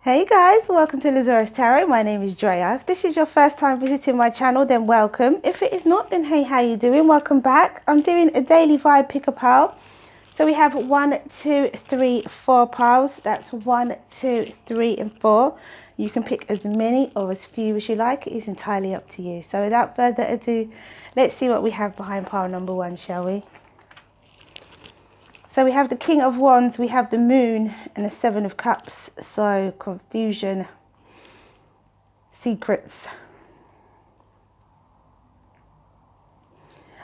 Hey guys, welcome to Zarious Tarot. My name is Drea. If this is your first time visiting my channel, then welcome. If it is not, then hey, how you doing? Welcome back. I'm doing a daily vibe pick a pile. So we have 1, 2, 3, 4 piles. That's 1, 2, 3, and 4. You can pick as many or as few as you like. It is entirely up to you. So without further ado, let's see what we have behind pile number 1, shall we? So we have the King of Wands, we have the Moon, and the Seven of Cups. So confusion, secrets.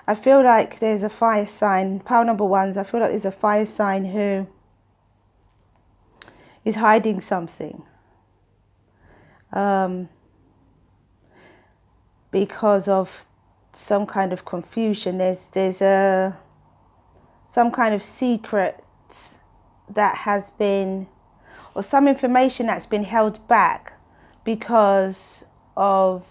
I feel like there's a fire sign. Pile number 1, I feel like there's a fire sign who is hiding something. Because of some kind of confusion. There's some kind of secret that has been, or some information that's been held back because of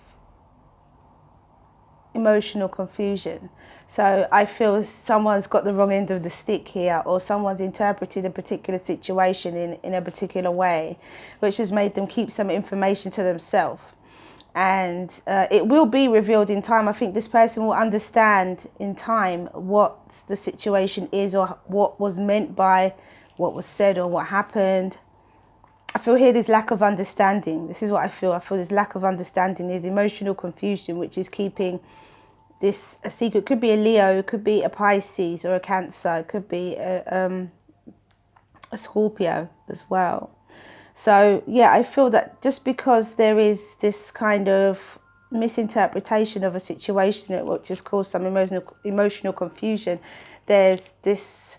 emotional confusion. So I feel someone's got the wrong end of the stick here, or someone's interpreted a particular situation in a particular way, which has made them keep some information to themselves. And it will be revealed in time. I think this person will understand in time what the situation is, or what was meant by what was said or what happened. I feel here there's lack of understanding. This is what I feel. I feel there's lack of understanding. There's emotional confusion, which is keeping this a secret. It could be a Leo, it could be a Pisces or a Cancer, it could be a Scorpio as well. So yeah, I feel that just because there is this kind of misinterpretation of a situation that will just cause some emotional confusion, there's these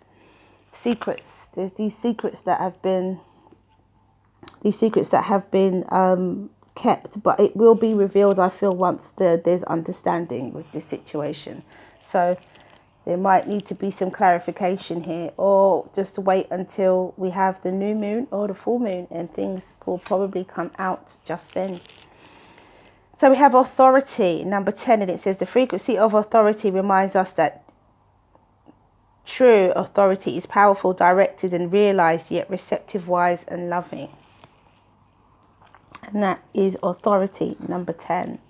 secrets that have been kept, but it will be revealed, I feel, once there's understanding with this situation. So there might need to be some clarification here, or just wait until we have the new moon or the full moon, and things will probably come out just then. So we have authority, number 10, and it says the frequency of authority reminds us that true authority is powerful, directed and realized, yet receptive, wise and loving. And that is authority, number 10.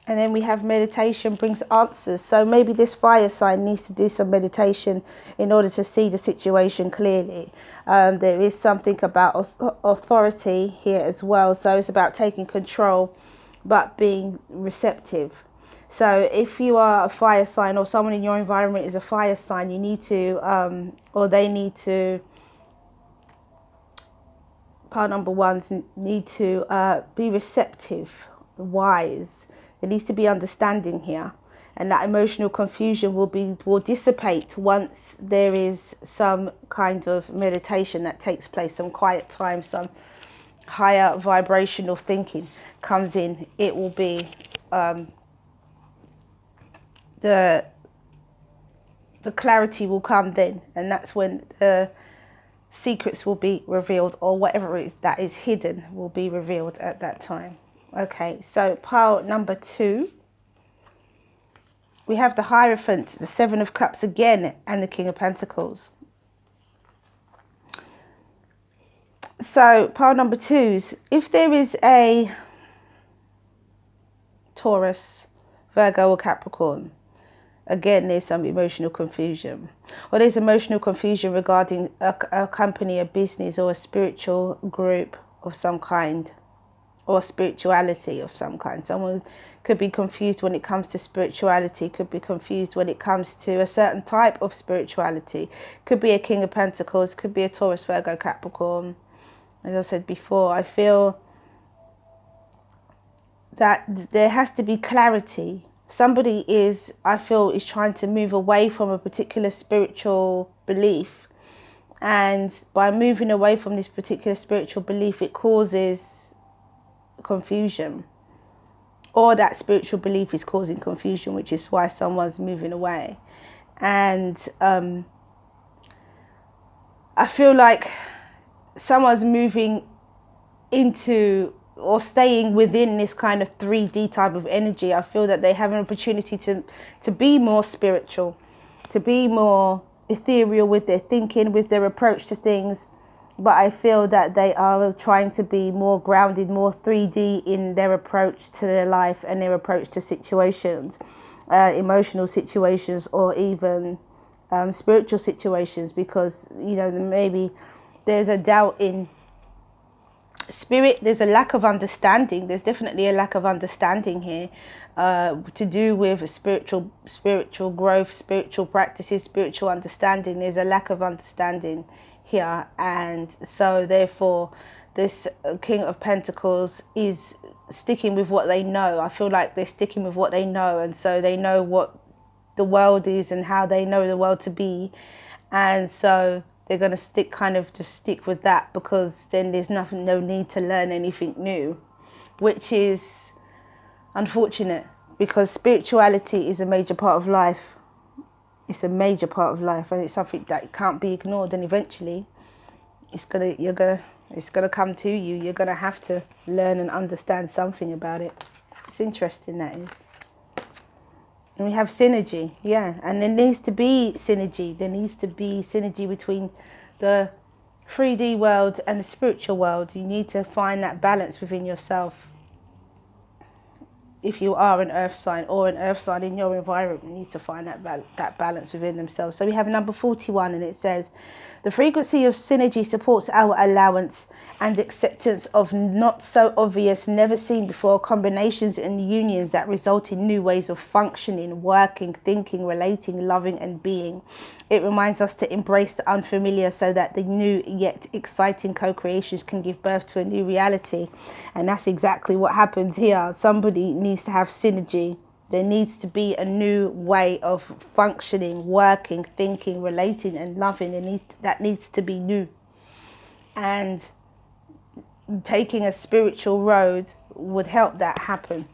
And then we have meditation brings answers. So maybe this fire sign needs to do some meditation in order to see the situation clearly. There is something about authority here as well. So it's about taking control, but being receptive. So if you are a fire sign, or someone in your environment is a fire sign, you need to, or they need to, part number 1 need to be receptive, wise. There needs to be understanding here, and that emotional confusion will dissipate once there is some kind of meditation that takes place, some quiet time, some higher vibrational thinking comes in. It will be the clarity will come then, and that's when the secrets will be revealed, or whatever it is that is hidden will be revealed at that time. Okay, so pile number 2, we have the Hierophant, the Seven of Cups again, and the King of Pentacles. So pile number 2s, if there is a Taurus, Virgo or Capricorn, again, there's some emotional confusion. Or there's emotional confusion regarding a company, a business, or a spiritual group of some kind, or spirituality of some kind. Someone could be confused when it comes to spirituality, could be confused when it comes to a certain type of spirituality. Could be a King of Pentacles, could be a Taurus, Virgo, Capricorn. As I said before, I feel that there has to be clarity. Somebody is, I feel, is trying to move away from a particular spiritual belief, and by moving away from this particular spiritual belief, it causes confusion, or that spiritual belief is causing confusion, which is why someone's moving away. And I feel like someone's moving into or staying within this kind of 3D type of energy. I feel that they have an opportunity to be more spiritual, to be more ethereal with their thinking, with their approach to things. But I feel that they are trying to be more grounded, more 3D in their approach to their life and their approach to situations, emotional situations, or even spiritual situations, because, you know, maybe there's a doubt in spirit. There's a lack of understanding. There's definitely a lack of understanding here, to do with spiritual growth, spiritual practices, spiritual understanding. There's a lack of understanding here, and so therefore this King of Pentacles is sticking with what they know. I feel like they're sticking with what they know, and so they know what the world is and how they know the world to be, and so they're going to stick with that, because then there's no need to learn anything new, which is unfortunate, because spirituality is a major part of life. It's a major part of life, and it's something that can't be ignored, and eventually it's gonna come to you. You're gonna have to learn and understand something about it. It's interesting, that is. And we have synergy, yeah, and there needs to be synergy. There needs to be synergy between the 3D world and the spiritual world. You need to find that balance within yourself. If you are an earth sign, or an earth sign in your environment, you need to find that balance within themselves. So we have number 41, and it says, the frequency of synergy supports our allowance and acceptance of not so obvious, never seen before combinations and unions that result in new ways of functioning, working, thinking, relating, loving and being. It reminds us to embrace the unfamiliar, so that the new yet exciting co-creations can give birth to a new reality. And that's exactly what happens here. Somebody needs to have synergy. There needs to be a new way of functioning, working, thinking, relating and loving. That needs to be new. And taking a spiritual road would help that happen.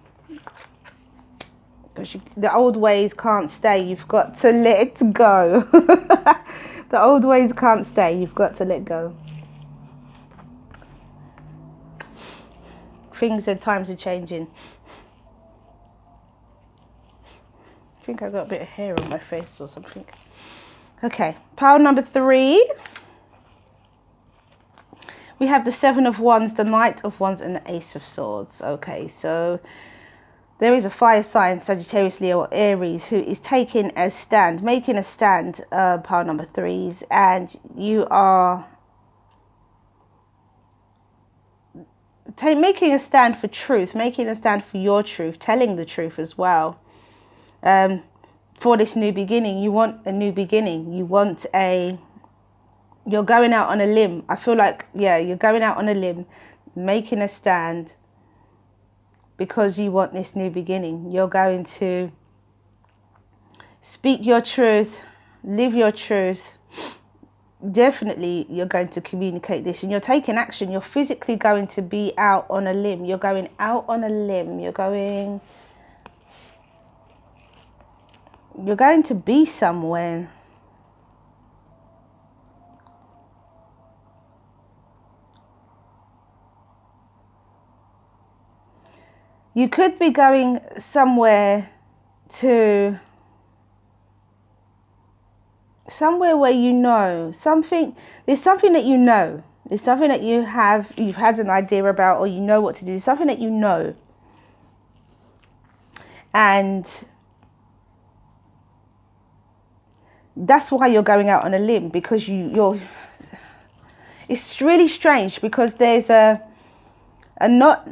Because the old ways can't stay. You've got to let go. The old ways can't stay. You've got to let go. Things and times are changing. I think I got a bit of hair on my face or something. Okay, pile number 3. We have the 7 of Wands, the Knight of Wands and the Ace of Swords. Okay, so there is a fire sign, Sagittarius, Leo or Aries, who is making a stand, pile number 3s, and you are making a stand for truth, making a stand for your truth, telling the truth as well. For this new beginning, you want a new beginning. You're going out on a limb. I feel like, yeah, you're going out on a limb, making a stand because you want this new beginning. You're going to speak your truth, live your truth. Definitely you're going to communicate this, and you're taking action. You're physically going to be out on a limb. You're going out on a limb. You're going to be somewhere. You could be going somewhere where you know something. There's something that you know. There's something that you've had an idea about, or you know what to do. Something that you know. And that's why you're going out on a limb, because you're it's really strange, because there's a not,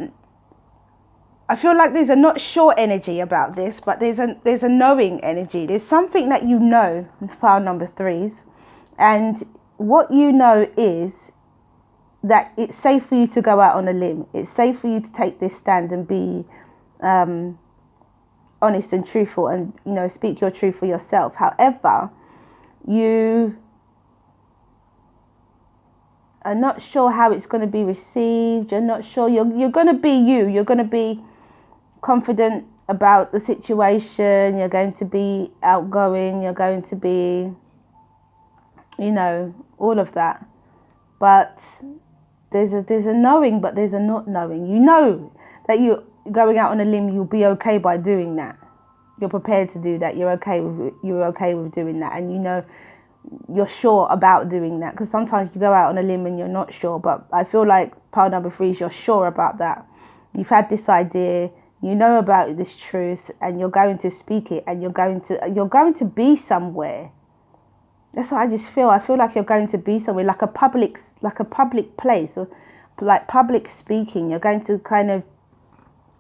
I feel like there's a not sure energy about this, but there's a knowing energy. There's something that you know, pile number 3s, and what you know is that it's safe for you to go out on a limb. It's safe for you to take this stand and be honest and truthful, and, you know, speak your truth for yourself. However, you are not sure how it's going to be received. You're not sure. You're going to be you. You're going to be confident about the situation. You're going to be outgoing. You're going to be, you know, all of that. But there's a knowing, but there's a not knowing. You know that you're going out on a limb. You'll be okay by doing that. You're prepared to do that. You're okay with doing that, and you know you're sure about doing that, because sometimes you go out on a limb and you're not sure. But I feel like pile number 3 is you're sure about that. You've had this idea, you know about this truth, and you're going to speak it, and you're going to be somewhere. That's what I just feel. I feel like you're going to be somewhere, like a public place, or like public speaking. You're going to kind of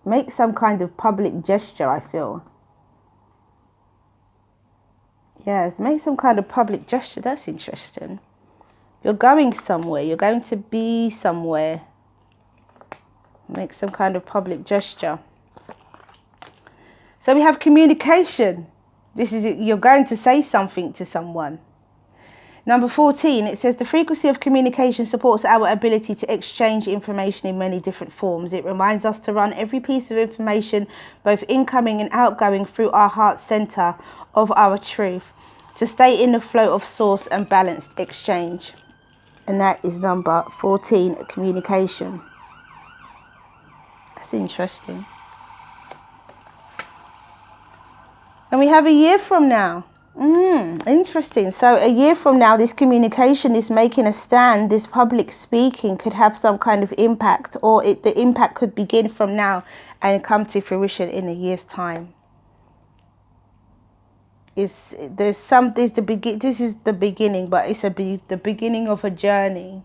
make some kind of public gesture, I feel. Yes, make some kind of public gesture. That's interesting. You're going somewhere. You're going to be somewhere. Make some kind of public gesture. So we have communication. This is it. You're going to say something to someone. Number 14, it says the frequency of communication supports our ability to exchange information in many different forms. It reminds us to run every piece of information, both incoming and outgoing, through our heart center of our truth, to stay in the flow of source and balanced exchange. And that is number 14, communication. That's interesting. And we have a year from now. Interesting. So a year from now, this communication is making a stand. This public speaking could have some kind of impact, or the impact could begin from now and come to fruition in a year's time. This is the beginning, but it's the beginning of a journey.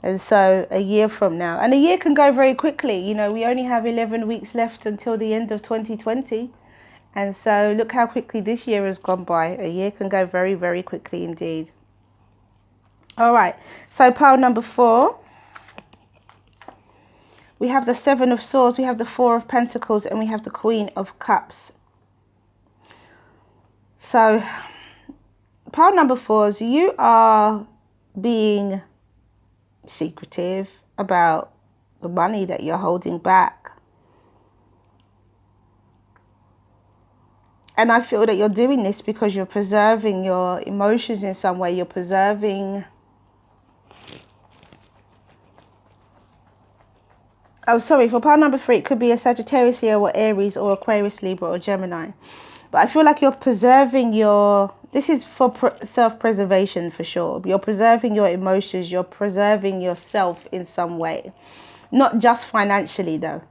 And so a year from now, and a year can go very quickly. You know, we only have 11 weeks left until the end of 2020. And so look how quickly this year has gone by. A year can go very, very quickly indeed. All right. So pile number 4. We have the 7 of Swords. We have the 4 of Pentacles. And we have the Queen of Cups. So pile number 4 is you are being secretive about the money that you're holding back. And I feel that you're doing this because you're preserving your emotions in some way. You're preserving... Oh, sorry, for pile number 3, it could be a Sagittarius here, or Aries, or Aquarius, Libra, or Gemini. But I feel like you're preserving your... This is for self-preservation for sure. You're preserving your emotions. You're preserving yourself in some way. Not just financially, though.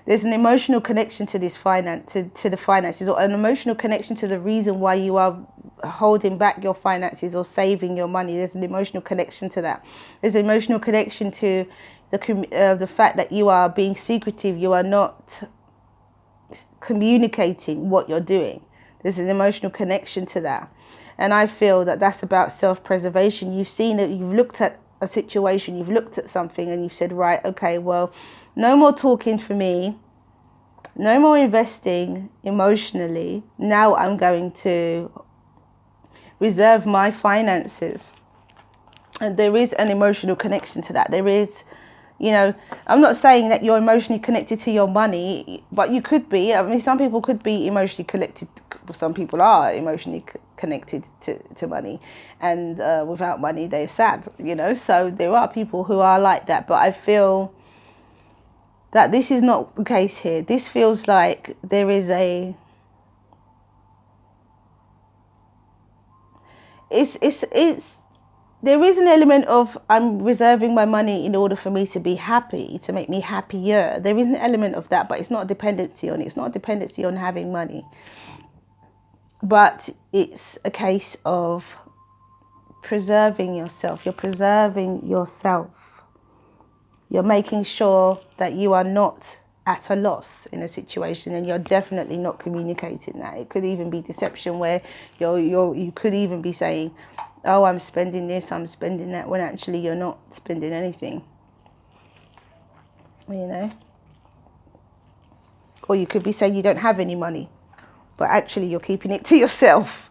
There's an emotional connection to this to the finances, or an emotional connection to the reason why you are holding back your finances or saving your money. There's an emotional connection to that. There's an emotional connection to the fact that you are being secretive. You are not communicating what you're doing. There's an emotional connection to that. And I feel that that's about self-preservation. You've seen it, you've looked at a situation, you've looked at something, and you've said, right, okay, well, no more talking for me, no more investing emotionally. Now I'm going to reserve my finances. And there is an emotional connection to that. There is, you know, I'm not saying that you're emotionally connected to your money, but you could be. I mean, some people could be emotionally connected. Some people are emotionally connected to money, and without money, they're sad, you know. So there are people who are like that, but I feel that this is not the case here. This feels like there is a... There is an element of I'm reserving my money in order for me to be happy, to make me happier. There is an element of that, but it's not a dependency on it. It's not a dependency on having money. But it's a case of preserving yourself. You're preserving yourself. You're making sure that you are not at a loss in a situation, and you're definitely not communicating that. It could even be deception, where you could even be saying, oh, I'm spending this, I'm spending that, when actually you're not spending anything, you know. Or you could be saying you don't have any money, but actually you're keeping it to yourself.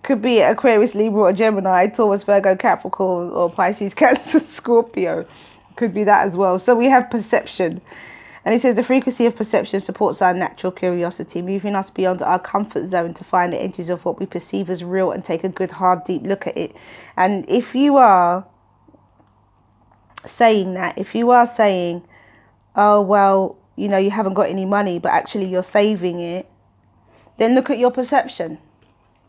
Could be Aquarius, Libra, or Gemini, Taurus, Virgo, Capricorn, or Pisces, Cancer, Scorpio. Could be that as well. So we have perception. And it says the frequency of perception supports our natural curiosity, moving us beyond our comfort zone to find the edges of what we perceive as real and take a good, hard, deep look at it. And if you are saying that, if you are saying, oh, well, you know, you haven't got any money, but actually you're saving it, then look at your perception.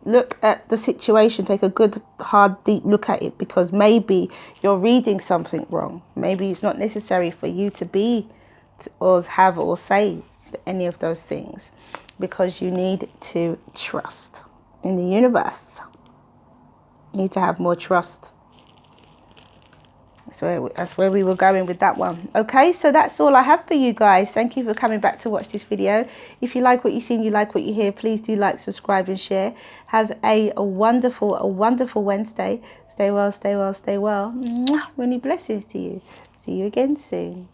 look at the situation, take a good, hard, deep look at it, because maybe you're reading something wrong. Maybe it's not necessary for you to be or have or say any of those things, because you need to trust in the universe. You need to have more trust. So that's where we were going with that one. Okay, so that's all I have for you guys. Thank you for coming back to watch this video. If you like what you see and you like what you hear, please do like, subscribe and share. Have a wonderful Wednesday. Stay well, stay well, stay well. Mwah. Many blessings to you. See you again soon.